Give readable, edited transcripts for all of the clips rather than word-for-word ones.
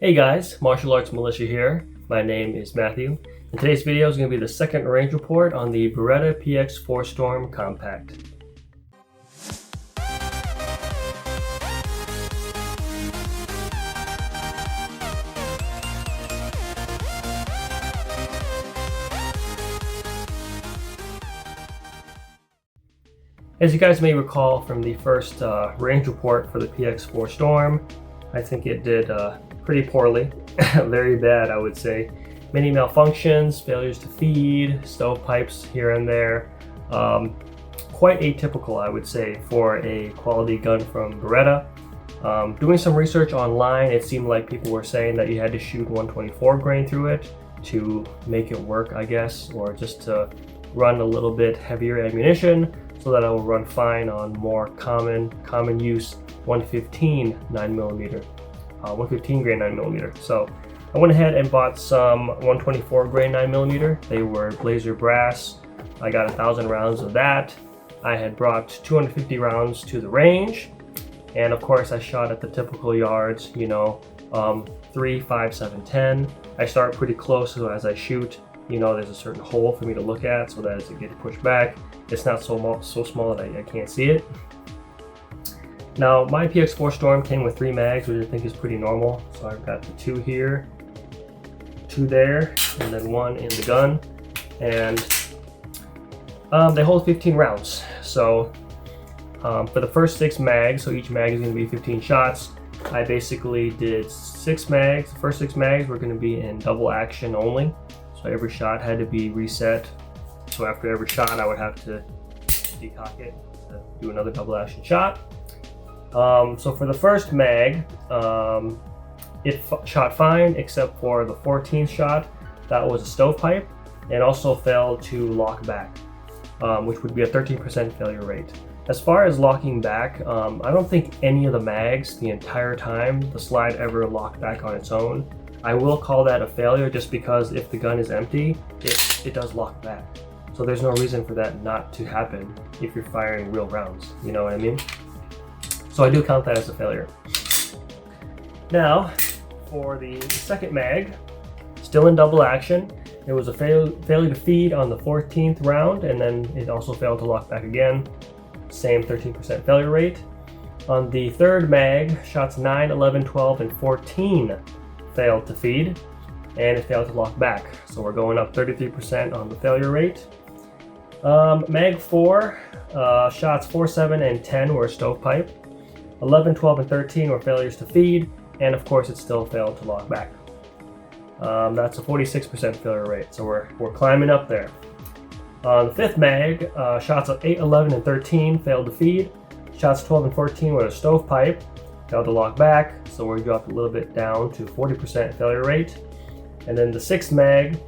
Hey guys, Martial Arts Militia here. My name is Matthew, and today's video is going to be the second range report on the Beretta PX4 Storm Compact. As you guys may recall from the first range report for the PX4 Storm, I think it did pretty poorly, very bad I would say. Many malfunctions, failures to feed, stovepipes here and there. Quite atypical I would say for a quality gun from Beretta. Doing some research online, it seemed like people were saying that you had to shoot 124 grain through it to make it work, I guess, or just to run a little bit heavier ammunition so that it will run fine on more common use 115 9mm. 115 grain 9mm. So I went ahead and bought some 124 grain 9mm. They were blazer brass. I got 1,000 rounds of that. I had brought 250 rounds to the range, and of course I shot at the typical yards, 3, 5, 7, 10. I start pretty close, so as I shoot, there's a certain hole for me to look at, so that as it gets pushed back, it's not so small that I can't see it. Now, my PX4 Storm came with 3 mags, which I think is pretty normal. So I've got the 2 here, 2 there, and then 1 in the gun. And they hold 15 rounds. So for the first 6 mags, so each mag is going to be 15 shots, I basically did 6 mags. The first 6 mags were going to be in double action only. So every shot had to be reset. So after every shot, I would have to decock it to do another double action shot. So for the first mag, it shot fine except for the 14th shot. That was a stovepipe and also failed to lock back, which would be a 13% failure rate. As far as locking back, I don't think any of the mags the entire time the slide ever locked back on its own. I will call that a failure just because if the gun is empty, it does lock back. So there's no reason for that not to happen if you're firing real rounds, you know what I mean? So I do count that as a failure. Now, for the second mag, still in double action, it was a failure to feed on the 14th round, and then it also failed to lock back again. Same 13% failure rate. On the third mag, shots 9, 11, 12, and 14 failed to feed, and it failed to lock back. So we're going up 33% on the failure rate. Mag 4, shots 4, 7, and 10 were stovepipe. 11, 12, and 13 were failures to feed, and of course it still failed to lock back. That's a 46% failure rate, so we're climbing up there. On the fifth mag, shots of 8, 11, and 13 failed to feed. Shots 12 and 14 were a stovepipe, failed to lock back, so we dropped a little bit down to 40% failure rate. And then the sixth mag,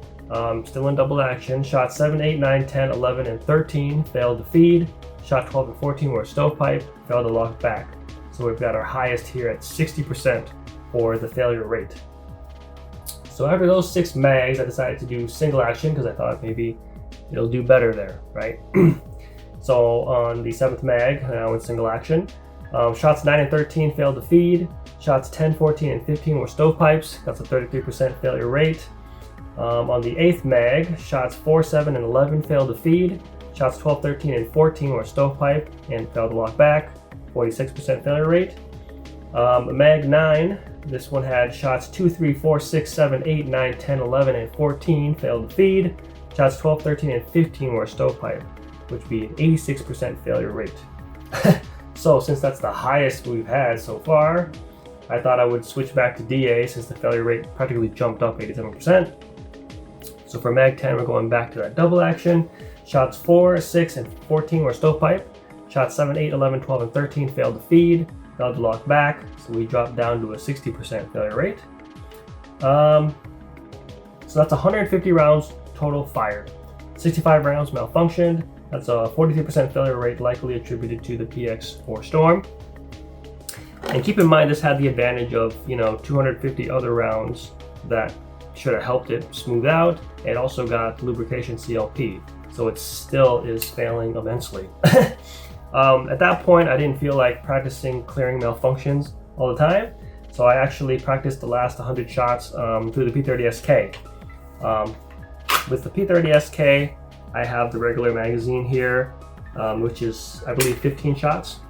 still in double action, shots 7, 8, 9, 10, 11, and 13 failed to feed. Shot 12 and 14 were a stovepipe, failed to lock back. So we've got our highest here at 60% for the failure rate. So after those 6 mags, I decided to do single action because I thought maybe it'll do better there, right? So on the 7th mag, now in single action, shots 9 and 13 failed to feed. Shots 10, 14, and 15 were stovepipes. That's a 33% failure rate. On the 8th mag, shots 4, 7, and 11 failed to feed. Shots 12, 13, and 14 were stovepipe and failed to lock back. 46% failure rate. Mag 9, this one had shots 2, 3, 4, 6, 7, 8, 9, 10, 11, and 14 failed to feed. Shots 12, 13, and 15 were a stovepipe, which would be an 86% failure rate. So since that's the highest we've had so far, I thought I would switch back to DA since the failure rate practically jumped up 87%. So for Mag 10, we're going back to that double action. Shots 4, 6, and 14 were stovepipe. Shots 7, 8, 11, 12, and 13 failed to feed, failed to lock back, so we dropped down to a 60% failure rate. So that's 150 rounds total fired. 65 rounds malfunctioned. That's a 43% failure rate likely attributed to the PX4 Storm. And keep in mind this had the advantage of, 250 other rounds that should have helped it smooth out. It also got lubrication CLP, so it still is failing immensely. At that point, I didn't feel like practicing clearing malfunctions all the time, So I actually practiced the last 100 shots through the P30SK. With the P30SK, I have the regular magazine here, which is, I believe, 15 shots.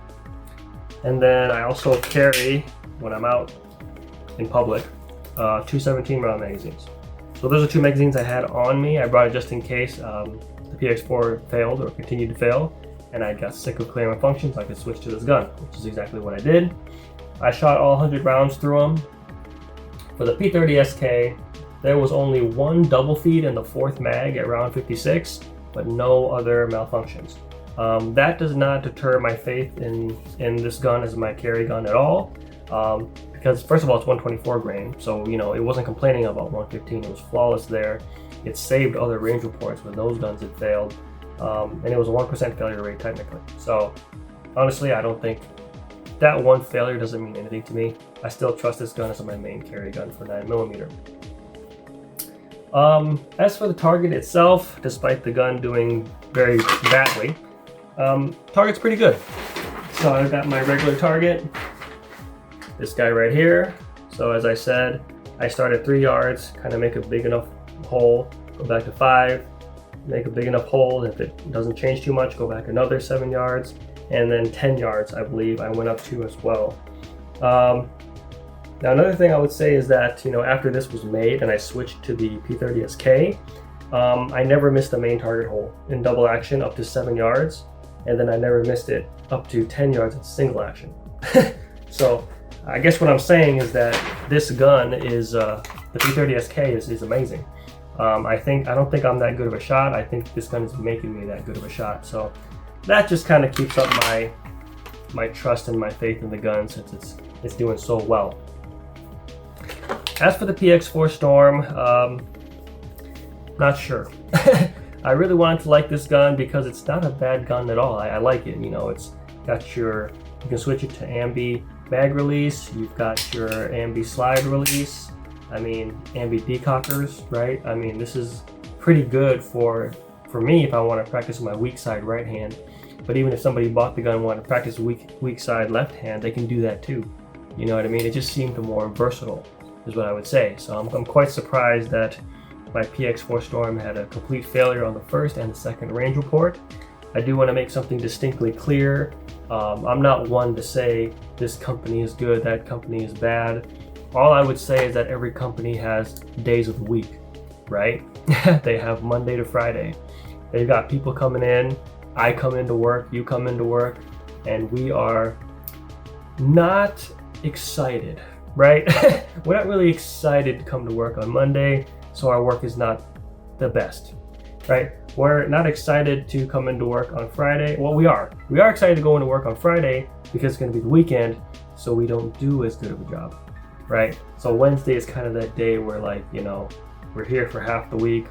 And then I also carry, when I'm out in public, two 17-round magazines. So those are two magazines I had on me. I brought it just in case the PX4 failed or continued to fail, and I got sick of clearing my functions. I could switch to this gun, which is exactly what I did. I shot all 100 rounds through them. For the P30SK, there was only one double feed in the fourth mag at round 56, but no other malfunctions. That does not deter my faith in this gun as my carry gun at all, because first of all, it's 124 grain, so you know it wasn't complaining about 115. It was flawless there. It saved other range reports when those guns had failed, and it was a 1% failure rate technically. So honestly, I don't think that one failure doesn't mean anything to me. I still trust this gun as my main carry gun for 9mm. As for the target itself, despite the gun doing very badly, target's pretty good. So I've got my regular target, this guy right here. So as I said, I start at 3 yards, kind of make a big enough hole, go back to 5, make a big enough hole. If it doesn't change too much, go back another 7 yards, and then 10 yards, I believe I went up to as well. Now another thing I would say is that, you know, after this was made and I switched to the P30SK, I never missed the main target hole in double action up to 7 yards, and then I never missed it up to 10 yards in single action. So I guess what I'm saying is that this gun is, the P30SK is amazing. I don't think I'm that good of a shot. I think this gun is making me that good of a shot. So that just kind of keeps up my trust and my faith in the gun, since it's doing so well. As for the PX4 Storm, not sure. I really wanted to like this gun because it's not a bad gun at all. I like it. You know, it's got you can switch it to ambi mag release. You've got your ambi slide release. I mean, ambi decockers, right? I mean, this is pretty good for me if I want to practice my weak side right hand. But even if somebody bought the gun and wanted to practice weak side left hand, they can do that too. You know what I mean? It just seemed more versatile, is what I would say. So I'm quite surprised that my PX4 Storm had a complete failure on the first and the second range report. I do want to make something distinctly clear. I'm not one to say this company is good, that company is bad. All I would say is that every company has days of the week, right? They have Monday to Friday. They've got people coming in, I come into work, you come into work, and we are not excited, right? We're not really excited to come to work on Monday, so our work is not the best, right? We're not excited to come into work on Friday. Well, we are. We are excited to go into work on Friday because it's going to be the weekend, so we don't do as good of a job, right? So Wednesday is kind of that day where, like, you know, we're here for half the week.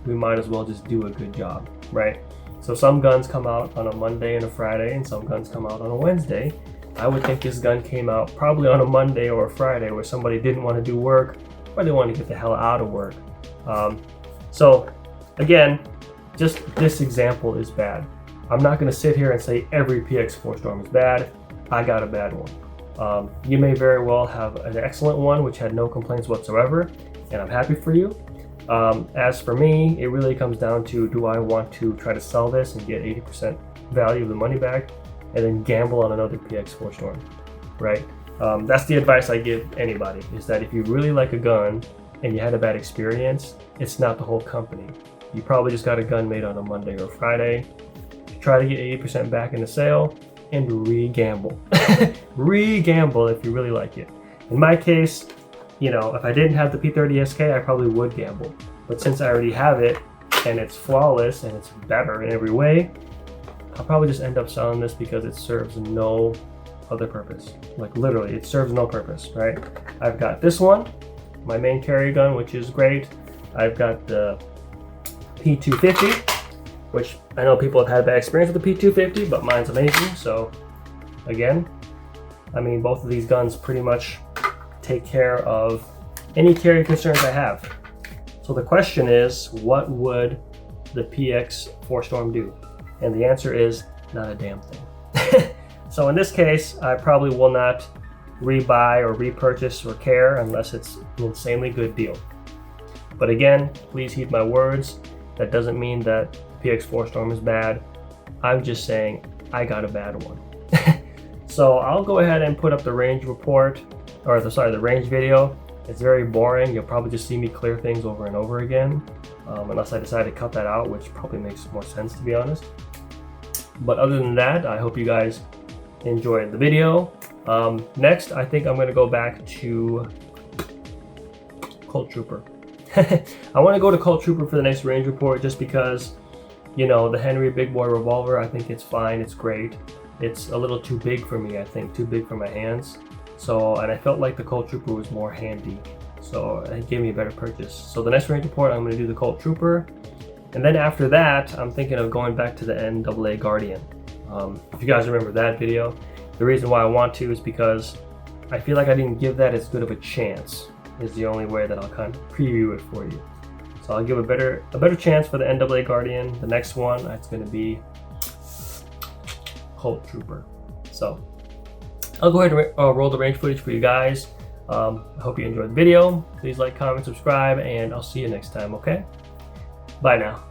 We might as well just do a good job, right? So some guns come out on a Monday and a Friday, and some guns come out on a Wednesday. I would think this gun came out probably on a Monday or a Friday where somebody didn't want to do work or they wanted to get the hell out of work. So again, just this example is bad. I'm not going to sit here and say every PX4 Storm is bad. I got a bad one. You may very well have an excellent one which had no complaints whatsoever, and I'm happy for you. As for me, it really comes down to, do I want to try to sell this and get 80% value of the money back and then gamble on another PX4 Storm, right? That's the advice I give anybody, is that if you really like a gun and you had a bad experience, it's not the whole company. You probably just got a gun made on a Monday or Friday. Try to get 80% back in the sale and re-gamble. Re-gamble if you really like it. In my case, you know, if I didn't have the P30SK, I probably would gamble. But since I already have it, and it's flawless, and it's better in every way, I'll probably just end up selling this because it serves no other purpose. Like, literally, it serves no purpose, right? I've got this one, my main carry gun, which is great. I've got the P250, which I know people have had bad experience with the P250, but mine's amazing. So again, I mean, both of these guns pretty much take care of any carry concerns I have. So the question is, what would the PX4 Storm do? And the answer is not a damn thing. So in this case, I probably will not rebuy or repurchase or care unless it's an insanely good deal. But again, please heed my words. That doesn't mean that the PX4 Storm is bad. I'm just saying I got a bad one. So I'll go ahead and put up the range report, or the range video. It's very boring. You'll probably just see me clear things over and over again, unless I decide to cut that out, which probably makes more sense, to be honest. But other than that, I hope you guys enjoyed the video. Next, I think I'm going to go back to Colt Trooper. I want to go to Colt Trooper for the next range report just because, you know, the Henry Big Boy revolver, I think it's fine, it's great. It's a little too big for me, I think, too big for my hands. So, and I felt like the Colt Trooper was more handy. So it gave me a better purchase. So the next range report, I'm going to do the Colt Trooper. And then after that, I'm thinking of going back to the NAA Guardian. If you guys remember that video, the reason why I want to is because I feel like I didn't give that as good of a chance, is the only way that I'll kind of preview it for you. So I'll give a better chance for the NAA Guardian. The next one, that's going to be Colt Trooper. So I'll go ahead and roll the range footage for you guys. I hope you enjoyed the video. Please like, comment, subscribe, and I'll see you next time, okay? Bye now.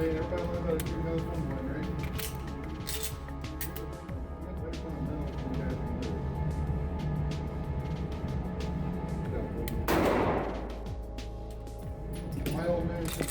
everybody learns how to shoot guns one point, right? That's fundamental for you guys to do. My old man said,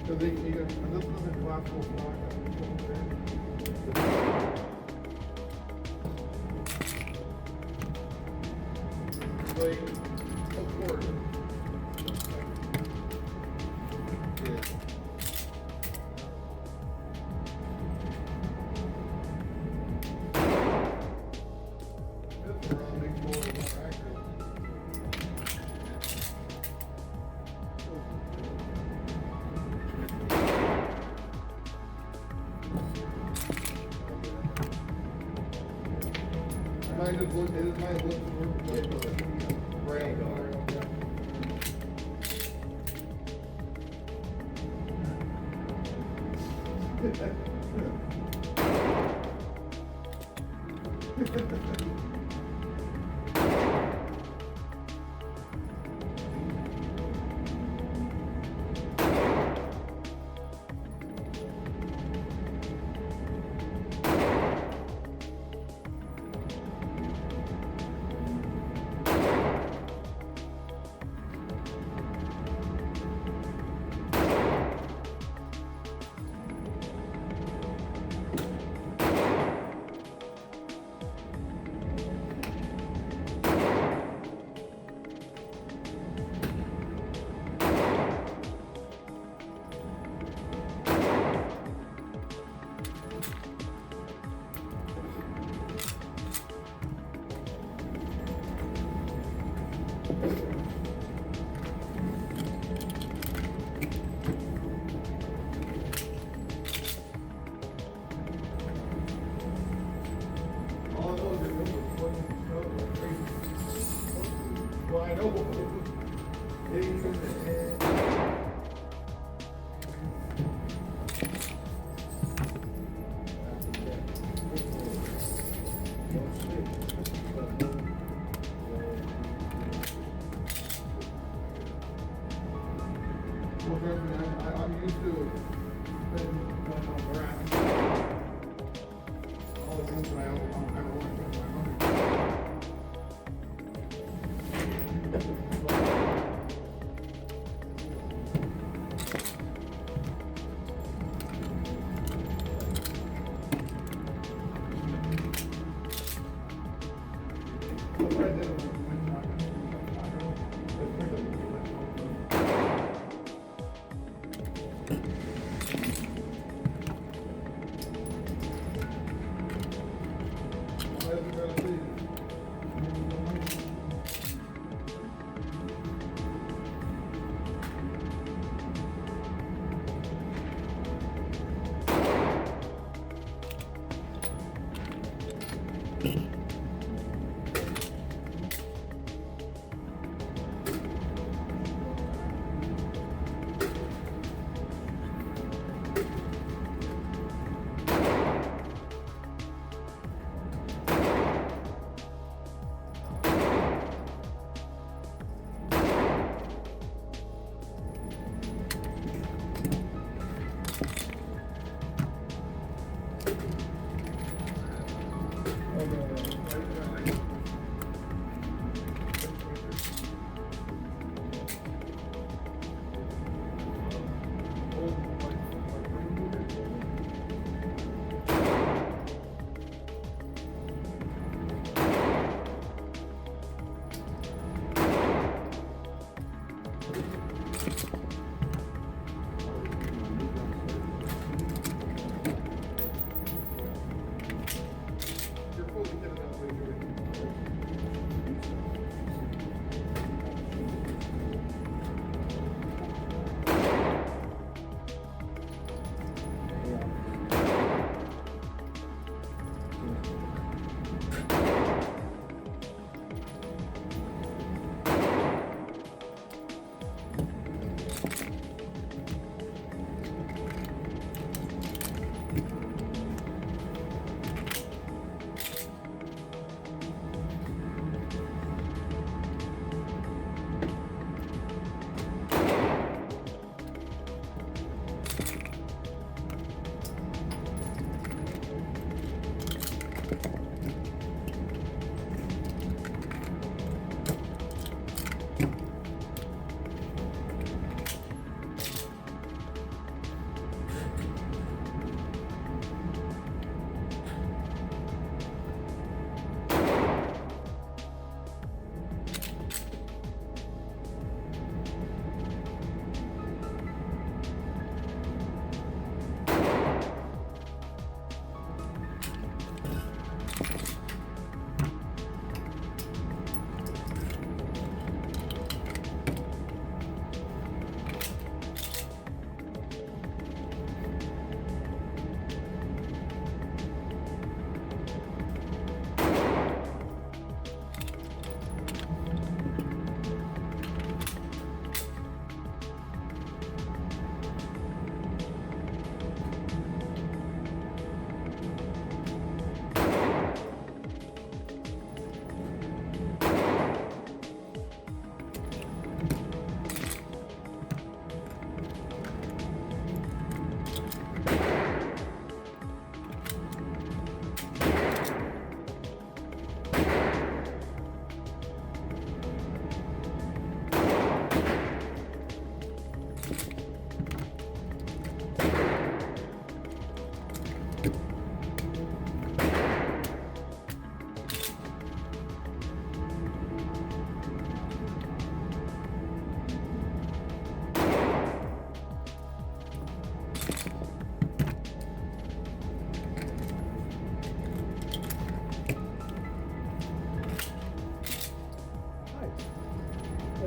because they can, and this isn't classical stock. Like, of course. Yeah. This around makes more accurate. Mine just look, it might look like braille color. All I know is that it was fucking crazy. Well, I know it ain't in the head. but I don't want to spend my money.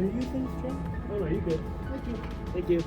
Are you using this truck? Oh no, you're good. Thank you. Thank you.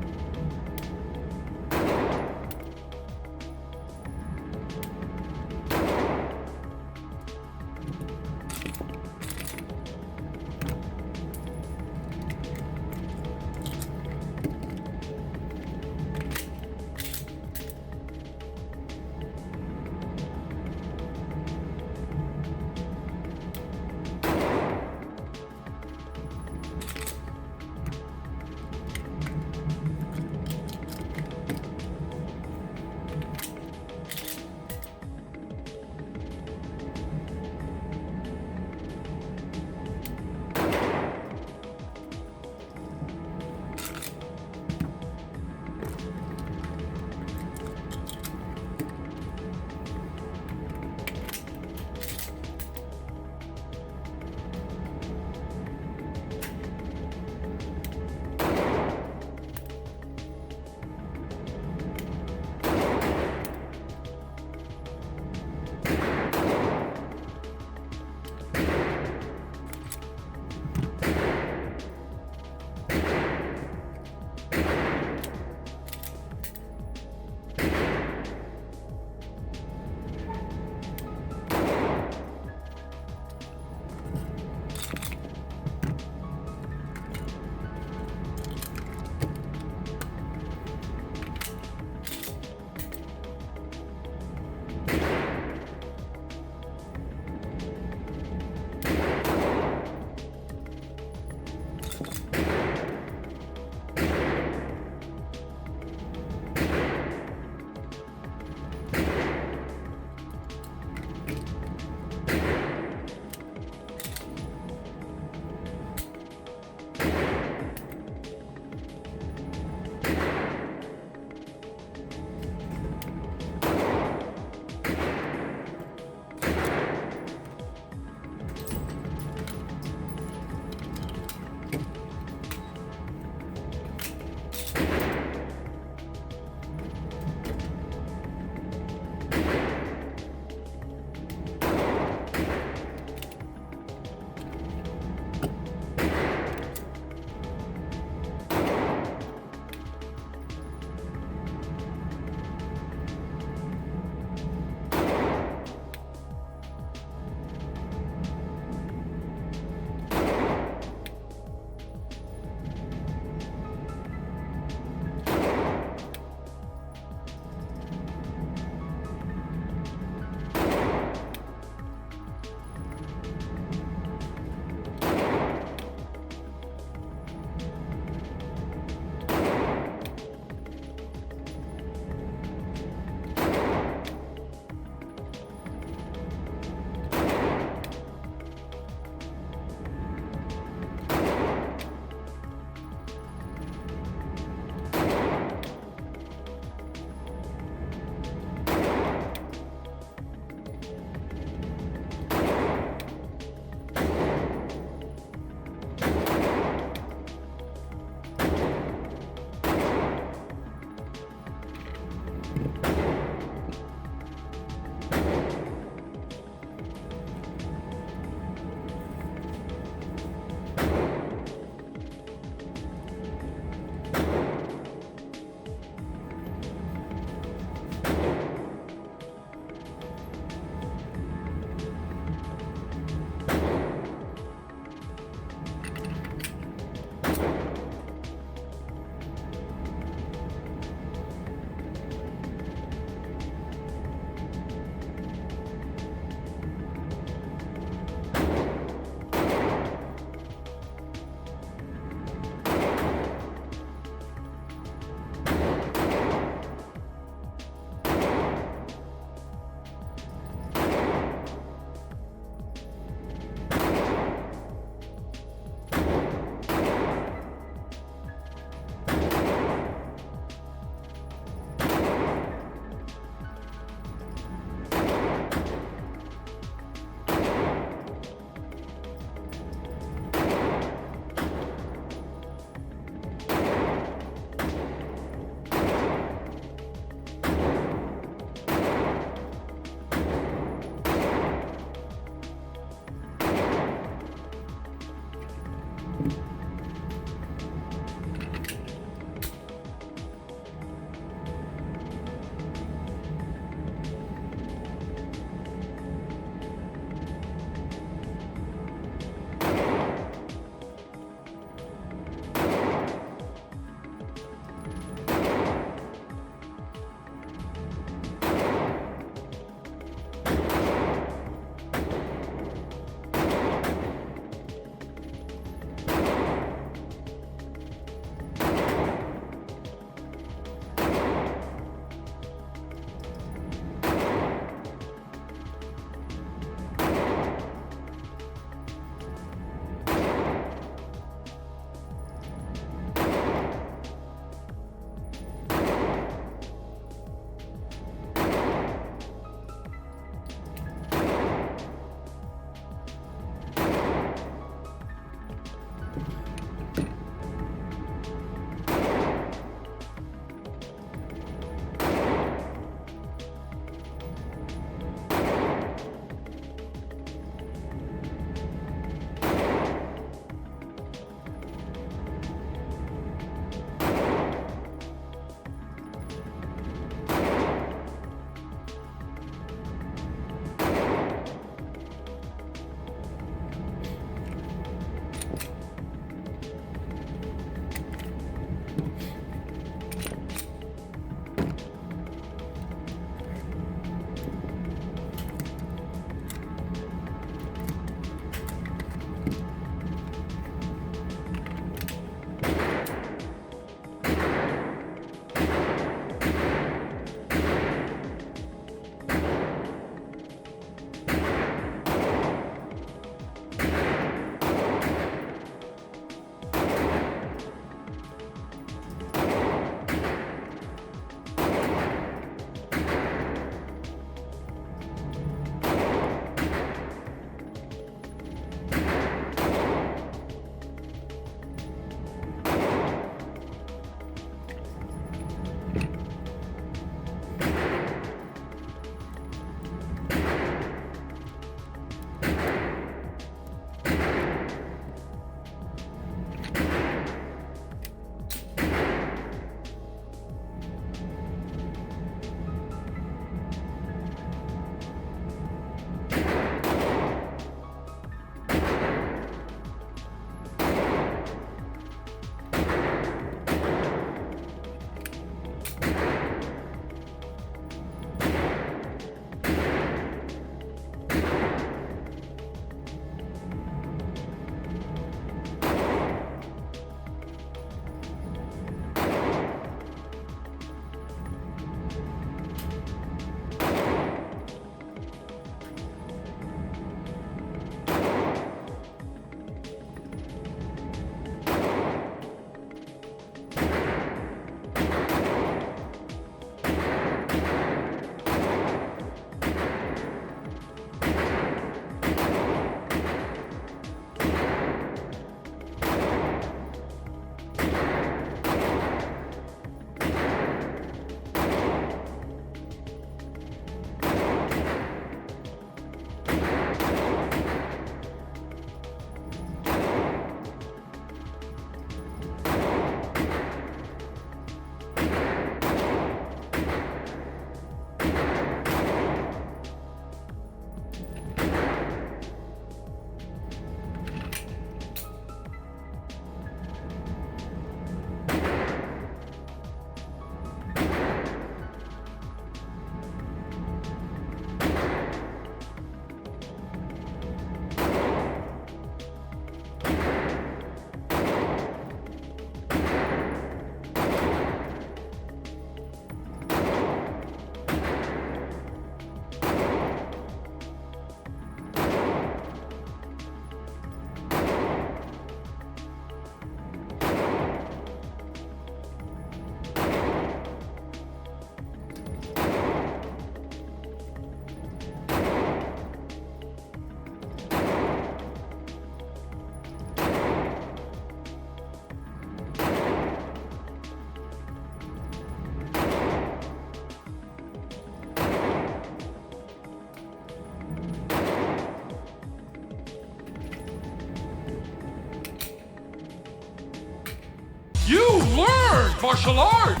You learned martial arts!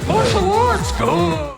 Martial arts, go!